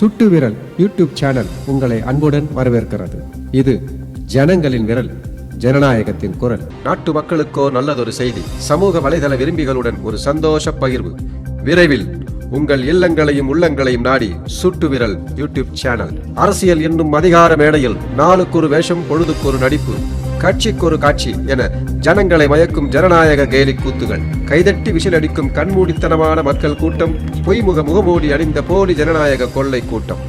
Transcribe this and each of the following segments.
சுட்டு விரல் YouTube channel உங்களை அன்புடன் வரவேற்கிறது. இது ஜனங்களின் விரல், ஜனநாயகத்தின் குரல். நாட்டு மக்களுக்கோ நல்லதொரு செய்தி. சமூக வலைதள விரும்பிகளுடன் ஒரு சந்தோஷ பகிர்வு. விரைவில் உங்கள் இல்லங்களையும் உள்ளங்களையும் நாடி சுட்டு விரல் யூடியூப் சேனல். அரசியல் என்னும் அதிகார மேடையில் நாளுக்கொரு வேஷம், பொழுதுக்கொரு நடிப்பு, காட்சிக்கொரு காட்சி என ஜனங்களை மயக்கும் ஜனநாயக கேலி கூத்துகள், கைதட்டி விசிலடிக்கும் கண்மூடித்தனமான மக்கள் கூட்டம், பொய்முக முகமூடி அணிந்த போலி ஜனநாயக கொள்ளை கூட்டம்.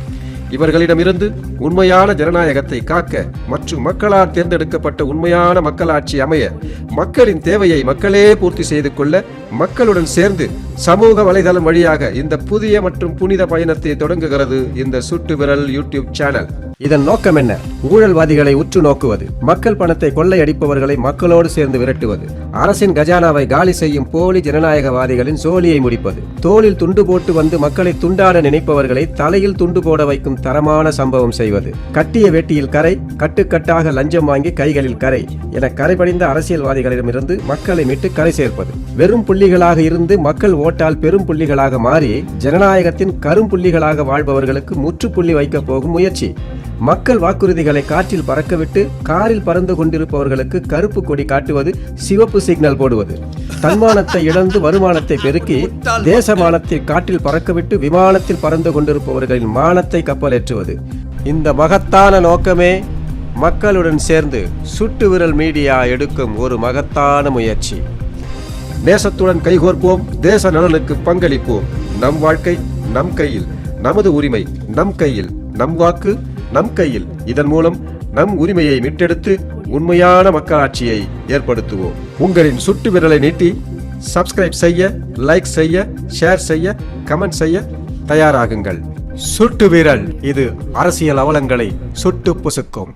இவர்களிடமிருந்து உண்மையான ஜனநாயகத்தை காக்க மற்றும் மக்களால் தேர்ந்தெடுக்கப்பட்ட உண்மையான மக்களாட்சி அமைய, மக்களின் தேவையை மக்களே பூர்த்தி செய்து கொள்ள மக்களுடன் சேர்ந்து சமூக வலைதளம் வழியாக இந்த புதிய மற்றும் புனித பயணத்தை தொடங்குகிறது இந்த சுட்டு விரல் யூடியூப் சேனல். இதன் நோக்கம் என்ன? ஊழல்வாதிகளை உற்று நோக்குவது, மக்கள் பணத்தை கொள்ளையடிப்பவர்களை மக்களோடு சேர்ந்து விரட்டுவது, அரசின் கஜானாவை காலி செய்யும் போலி ஜனநாயகவாதிகளின் சோழியை முடிப்பது, தோளில் துண்டு போட்டு வந்து மக்களை துண்டாட நினைப்பவர்களை தலையில் துண்டு போட வைக்கும் தரமான சம்பவம் செய்வது, கட்டிய வேட்டியில் கரை, கட்டுக்கட்டாக லஞ்சம் வாங்கி கைகளில் கரை என கரைபடிந்த அரசியல்வாதிகளிடமிருந்து மக்களை மீட்டு கரை சேர்ப்பது, வெறும் புள்ளிகளாக இருந்து மக்கள் ஓட்டால் பெரும் புள்ளிகளாக மாறி ஜனநாயகத்தின் கரும்புள்ளிகளாக வாழ்பவர்களுக்கு முற்றுப்புள்ளி வைக்க போகும் முயற்சி, மக்கள் வாக்குறுதிகளை காற்றில் பறக்கவிட்டு காரில் பறந்து கொண்டிருப்பவர்களுக்கு கருப்பு கொடி காட்டுவது, சிவப்பு சிக்னல் போடுவது, தன்மானத்தை இழந்து வருமானத்தை பெருக்கி தேசமானத்தை காற்றில் பறக்கவிட்டு விமானத்தில் பறந்து கொண்டிருப்பவர்களின் மானத்தை கப்பலேற்றுவது. இந்த மகத்தான நோக்கமே மக்களுடன் சேர்ந்து சுட்டு விரல் மீடியா எடுக்கும் ஒரு மகத்தான முயற்சி. நேசத்துடன் கைகோர்ப்போம், தேச நலனுக்கு பங்களிப்போம். நம் வாழ்க்கை நம் கையில், நமது உரிமை நம் கையில், நம் வாக்கு நம் கையில். இதன் மூலம் நம் உரிமையை மீட்டெடுத்து உண்மையான மக்களாட்சியை ஏற்படுத்துவோம். உங்களின் சுட்டு விரலை நீட்டி சப்ஸ்கிரைப் செய்ய, லைக் செய்ய, ஷேர் செய்ய, கமெண்ட் செய்ய தயாராகுங்கள். சுட்டு விரல், இது அரசியல் அவலங்களை சுட்டு புசுக்கும்.